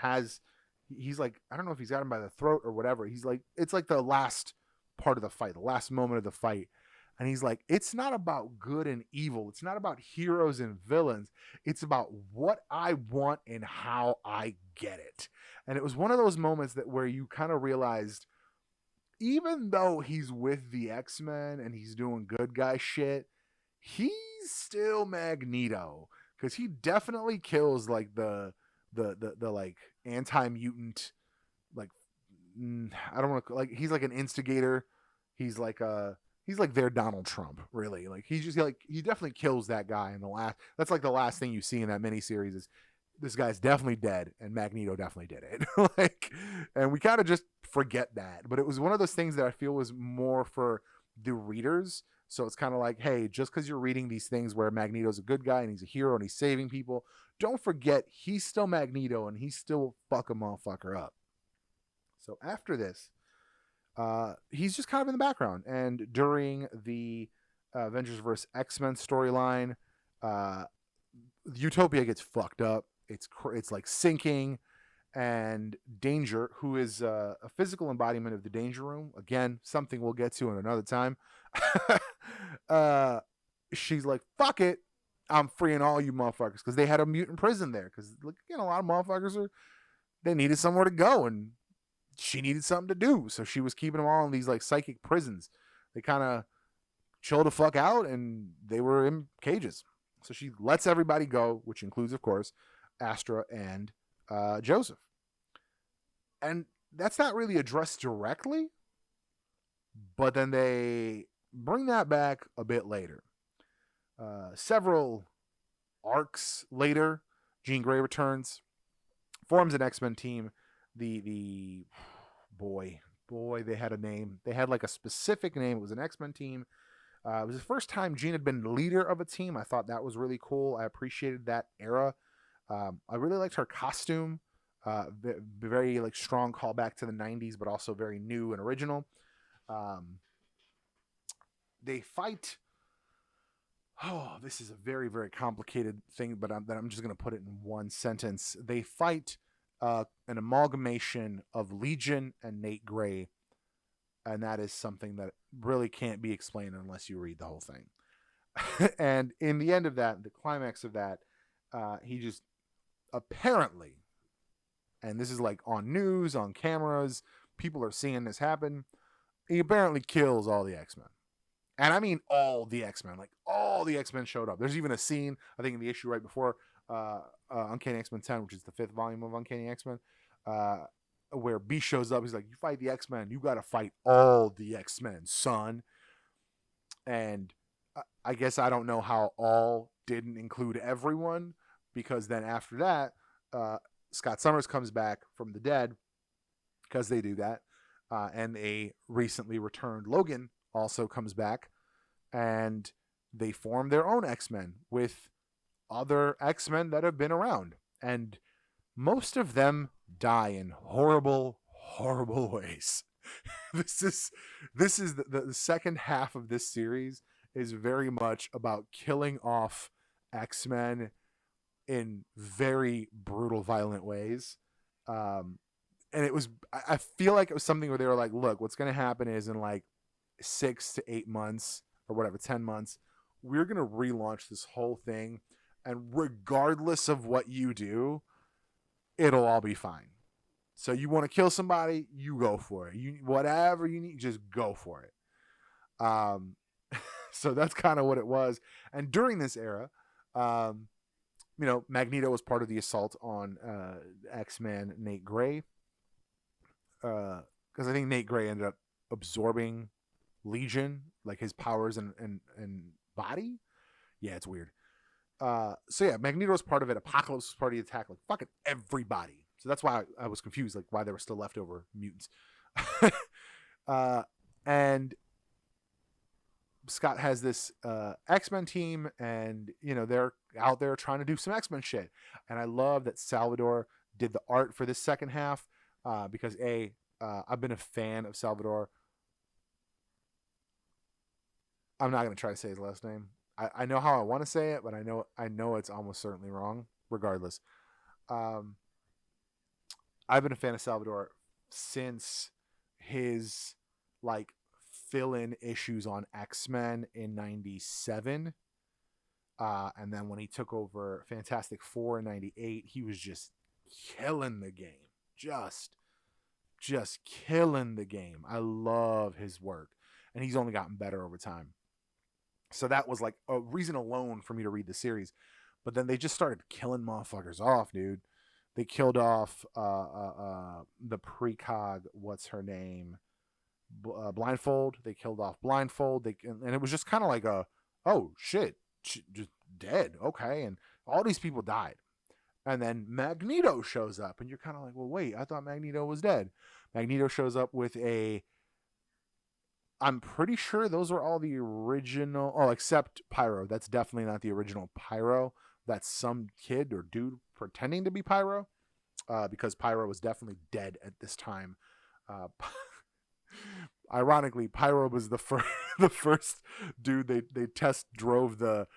he's like, I don't know if he's got him by the throat or whatever. He's like, it's like the last part of the fight, the last moment of the fight. And he's like, it's not about good and evil. It's not about heroes and villains. It's about what I want and how I get it. And it was one of those moments where you kind of realized, even though he's with the X-Men and he's doing good guy shit, he's still Magneto. Because he definitely kills the anti-mutant, I don't want to, he's like an instigator. He's like their Donald Trump, really. He definitely kills that guy in the last. That's the last thing you see in that miniseries is this guy's definitely dead, and Magneto definitely did it. And we kind of just forget that. But it was one of those things that I feel was more for the readers. So it's kind of like, hey, just because you're reading these things where Magneto's a good guy and he's a hero and he's saving people, don't forget he's still Magneto and he still fuck a motherfucker up. So after this, he's just kind of in the background. And during the Avengers vs. X-Men storyline, Utopia gets fucked up. It's sinking, and Danger, who is a physical embodiment of the Danger Room, again, something we'll get to in another time. She's like, fuck it, I'm freeing all you motherfuckers, because they had a mutant prison there. Because a lot of motherfuckers they needed somewhere to go, and she needed something to do, so she was keeping them all in these like psychic prisons. They kind of chill the fuck out, and they were in cages. So she lets everybody go, which includes, of course, Astra and Joseph. And that's not really addressed directly, but then they bring that back a bit later. Several arcs later, Jean Grey returns, forms an X-Men team. The boy, they had a name. They had like a specific name. It was an X-Men team. It was the first time Jean had been the leader of a team. I thought that was really cool. I appreciated that era. I really liked her costume. Very like strong callback to the 90s, but also very new and original. They fight. Oh, this is a very, very complicated thing, but I'm just going to put it in one sentence. They fight an amalgamation of Legion and Nate Grey, and that is something that really can't be explained unless you read the whole thing. And in the end of that, the climax of that, he just apparently, and this is like on news, on cameras, people are seeing this happen, he apparently kills all the X-Men. And I mean all the X-Men. Like, all the X-Men showed up. There's even a scene, I think in the issue right before Uncanny X-Men 10, which is the 5th volume of Uncanny X-Men, where B shows up. He's like, you fight the X-Men, you got to fight all the X-Men, son. And I guess I don't know how all didn't include everyone, because then after that, Scott Summers comes back from the dead, because they do that. And a recently returned Logan also comes back, and they form their own X-Men with other X-Men that have been around. And most of them die in horrible, horrible ways. This is the second half of this series is very much about killing off X-Men in very brutal, violent ways. And it was, I feel like it was something where they were like, look, what's going to happen is in like 6 to 8 months or whatever, 10 months, we're going to relaunch this whole thing. And regardless of what you do, it'll all be fine. So you want to kill somebody, you go for it. You, whatever you need, just go for it. So that's kind of what it was. And during this era, Magneto was part of the assault on X-Man Nate Grey. Because I think Nate Grey ended up absorbing Legion, like his powers and body. Yeah, it's weird. So yeah, Magneto was part of it. Apocalypse was part of the attack. Like fucking everybody. So that's why I was confused, like why there were still leftover mutants. And Scott has this X-Men team, and they're out there trying to do some X-Men shit. And I love that Salvador did the art for this second half, because I've been a fan of Salvador. I'm not going to try to say his last name. I know how I want to say it, but I know it's almost certainly wrong. Regardless, I've been a fan of Salvador since his like fill-in issues on X-Men in '97, and then when he took over Fantastic Four in '98, he was just killing the game, just killing the game. I love his work, and he's only gotten better over time. So that was like a reason alone for me to read the series. But then they just started killing motherfuckers off, dude. They killed off the precog, what's her name? Blindfold. They killed off Blindfold. And it was just kind of like oh shit, just dead. Okay. And all these people died. And then Magneto shows up, and you're kind of like, well, wait, I thought Magneto was dead. Magneto shows up with I'm pretty sure those are all the original. Oh, except Pyro. That's definitely not the original Pyro. That's some kid or dude pretending to be Pyro, because Pyro was definitely dead at this time. Ironically, Pyro was the first dude they test drove the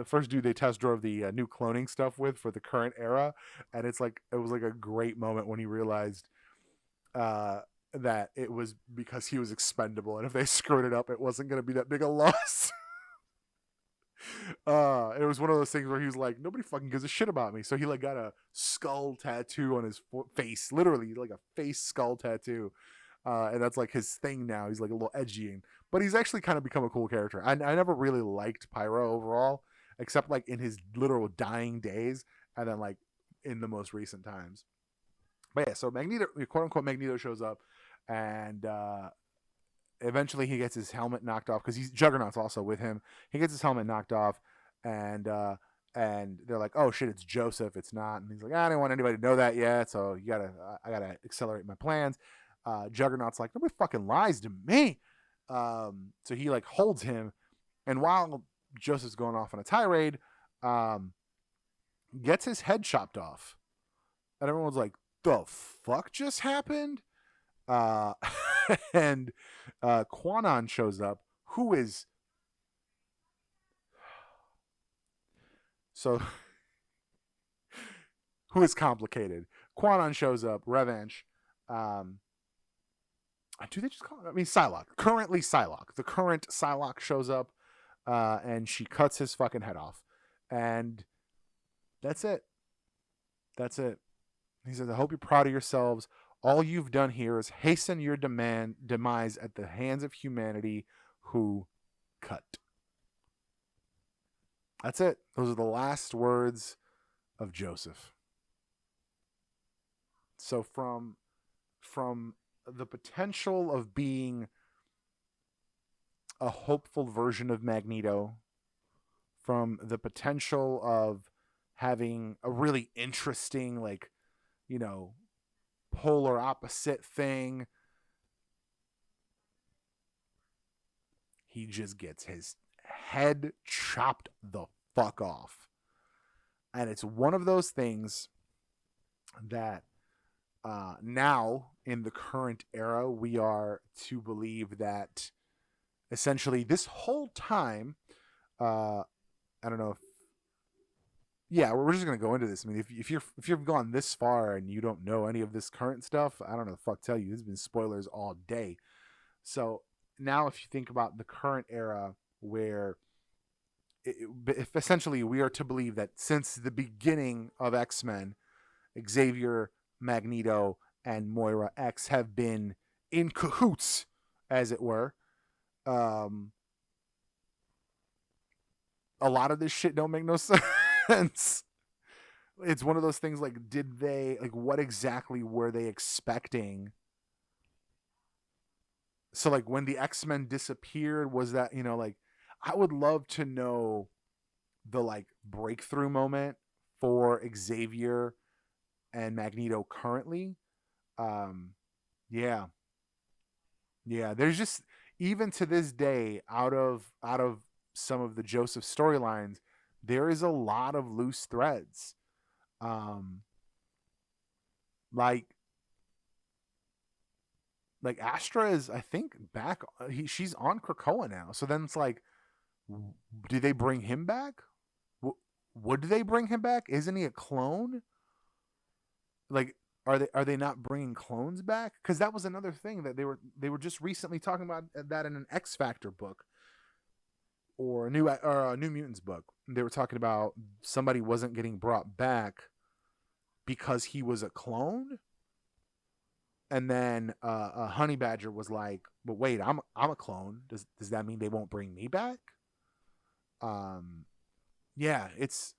first dude they test drove the new cloning stuff with for the current era, and it was like a great moment when he realized that it was because he was expendable, and if they screwed it up, it wasn't going to be that big a loss. It was one of those things where he was like, nobody fucking gives a shit about me. So he like got a skull tattoo on his face, literally like a face skull tattoo. And that's like his thing now. He's like a little edgy, but he's actually kind of become a cool character. I never really liked Pyro overall, except like in his literal dying days, and then like in the most recent times. But yeah, so Magneto, quote unquote, Magneto shows up, and eventually he gets his helmet knocked off because he's Juggernaut's also with him. He gets his helmet knocked off, and they're like, "Oh shit, it's Joseph." It's not, and he's like, "I didn't want anybody to know that yet, so I gotta accelerate my plans." Juggernaut's like, "Nobody fucking lies to me." So he like holds him, and while Joseph's going off on a tirade, gets his head chopped off, and everyone's like, "The fuck just happened?" Uh, and Quanon shows up, who is so who is complicated. Quanon shows up, Revenge. Do they just call it? I mean, Psylocke. Currently Psylocke. The current Psylocke shows up, and she cuts his fucking head off, and that's it. That's it. He says, "I hope you're proud of yourselves. All you've done here is hasten your demise at the hands of humanity who cut." That's it. Those are the last words of Joseph. So from the potential of being a hopeful version of Magneto, from the potential of having a really interesting, like, you know, polar opposite thing, he just gets his head chopped the fuck off. And it's one of those things that now in the current era, we are to believe that essentially this whole time, I don't know if, yeah, we're just gonna go into this. I mean, if you've gone this far and you don't know any of this current stuff, I don't know the fuck tell you. There's been spoilers all day. So now, if you think about the current era, where if essentially we are to believe that since the beginning of X-Men, Xavier, Magneto, and Moira X have been in cahoots, as it were. A lot of this shit don't make no sense. It's one of those things like, what exactly were they expecting? So like when the X-Men disappeared, was that, like, I would love to know the like breakthrough moment for Xavier and Magneto currently. Yeah. There's just, even to this day, out of some of the Joseph storylines, there is a lot of loose threads. Like Astra is, I think, back. She's on Krakoa now. So then it's like, do they bring him back? Would they bring him back? Isn't he a clone? Like, are they not bringing clones back? Because that was another thing that they were just recently talking about that in an X Factor book or a New Mutants book. They were talking about somebody wasn't getting brought back because he was a clone. And then Honey Badger was like, "But wait, I'm a clone. Does that mean they won't bring me back?" Yeah, it's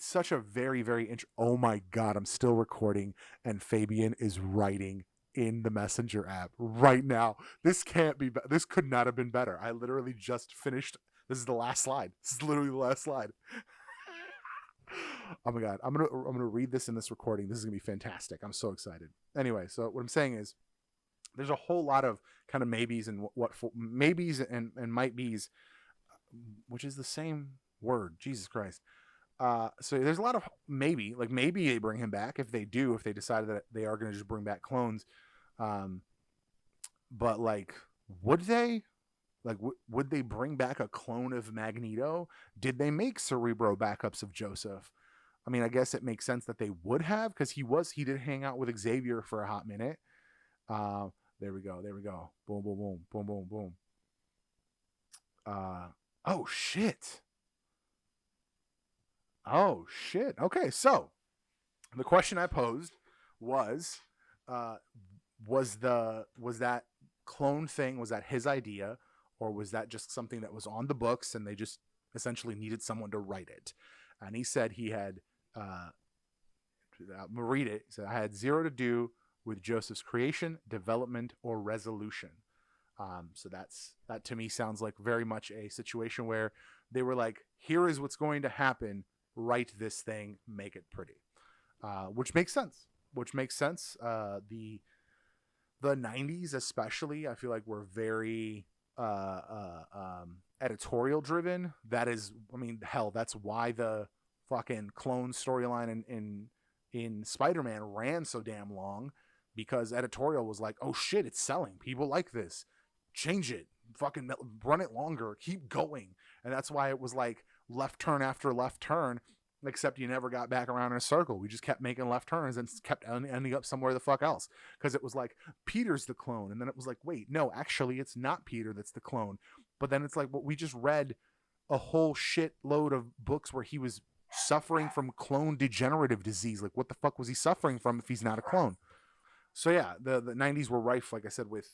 such a very, very oh my god, I'm still recording, and Fabian is writing in the Messenger app right now. This can't be. This could not have been better. I literally just finished. This is the last slide. This is literally the last slide. Oh my god, I'm gonna read this in this recording. This is gonna be fantastic. I'm so excited. Anyway, so what I'm saying is, there's a whole lot of kind of maybes and maybes and might be's, which is the same word. Jesus Christ. So there's a lot of maybe they bring him back if they decide that they are going to just bring back clones. But like, would they? Like, would they bring back a clone of Magneto? Did they make Cerebro backups of Joseph? I mean, I guess it makes sense that they would have, because he did hang out with Xavier for a hot minute. There we go. Boom, boom, boom, boom, boom, boom. Oh shit. Oh shit. Okay, so the question I posed was, uh, was that clone thing, was that his idea, or was that just something that was on the books and they just essentially needed someone to write it? And he said he had. I'm gonna read it. He said I had zero to do with Joseph's creation, development, or resolution. So that to me sounds like very much a situation where they were like, here is what's going to happen. Write this thing, make it pretty, which makes sense. Which makes sense. The 90s especially, I feel like were very editorial driven. That is, I mean, hell, that's why the fucking clone storyline in Spider-Man ran so damn long, because editorial was like, oh shit, it's selling, people like this, change it, fucking run it longer, keep going. And that's why it was like left turn after left turn, except you never got back around in a circle. We just kept making left turns and kept ending up somewhere the fuck else, because it was like Peter's the clone, and then it was like, wait, no, actually it's not Peter that's the clone. But then it's like, well, we just read a whole shit load of books where he was suffering from clone degenerative disease. Like, what the fuck was he suffering from if he's not a clone? So yeah, the 90s were rife, like I said, with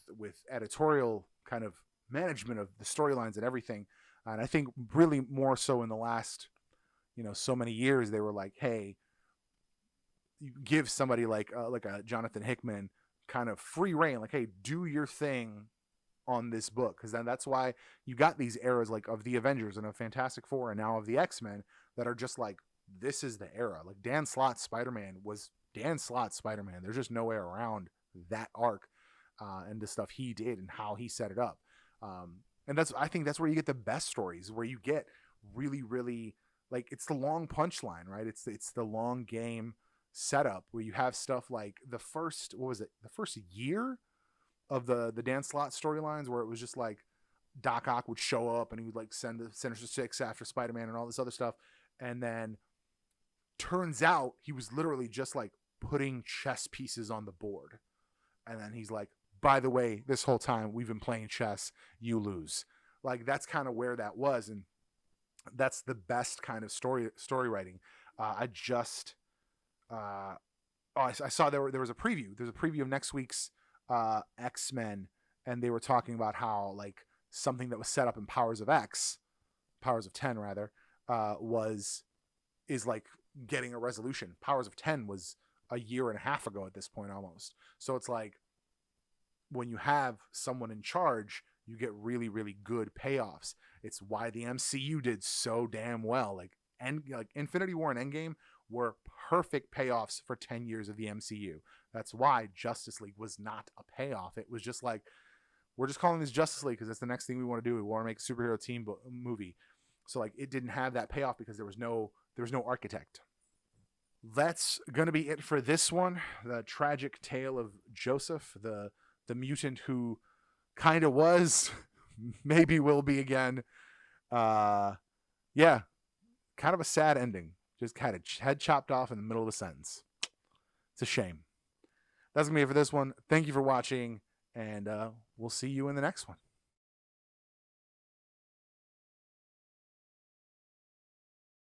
editorial kind of management of the storylines and everything. And I think really more so in the last, so many years, they were like, hey, you give somebody like a Jonathan Hickman kind of free reign, like, hey, do your thing on this book. Because then that's why you got these eras like of the Avengers and of Fantastic Four and now of the X-Men that are just like, this is the era. Like Dan Slott's Spider-Man was Dan Slott's Spider-Man. There's just no way around that arc and the stuff he did and how he set it up. And I think that's where you get the best stories, where you get really, really, like, it's the long punchline, right? It's the long game setup where you have stuff like the first year of the Dan Slott storylines, where it was just like Doc Ock would show up and he would like send the Sinister Six after Spider-Man and all this other stuff. And then turns out he was literally just like putting chess pieces on the board. And then he's like, by the way, this whole time we've been playing chess, you lose. Like, that's kind of where that was. And that's the best kind of story writing. I saw there was a preview. There's a preview of next week's X-Men, and they were talking about how like something that was set up in Powers of 10 rather, is like getting a resolution. Powers of 10 was a year and a half ago at this point almost. So it's like, when you have someone in charge, you get really, really good payoffs. It's why the MCU did so damn well. Like Infinity War and Endgame were perfect payoffs for 10 years of the MCU. That's why Justice League was not a payoff. It was just like, we're just calling this Justice League because that's the next thing we want to do. We want to make a superhero team movie. So like, it didn't have that payoff because there was no architect. That's going to be it for this one. The tragic tale of Joseph, the mutant who kind of was, maybe will be again. Yeah, kind of a sad ending. Just had a head chopped off in the middle of a sentence. It's a shame. That's going to be it for this one. Thank you for watching, and we'll see you in the next one.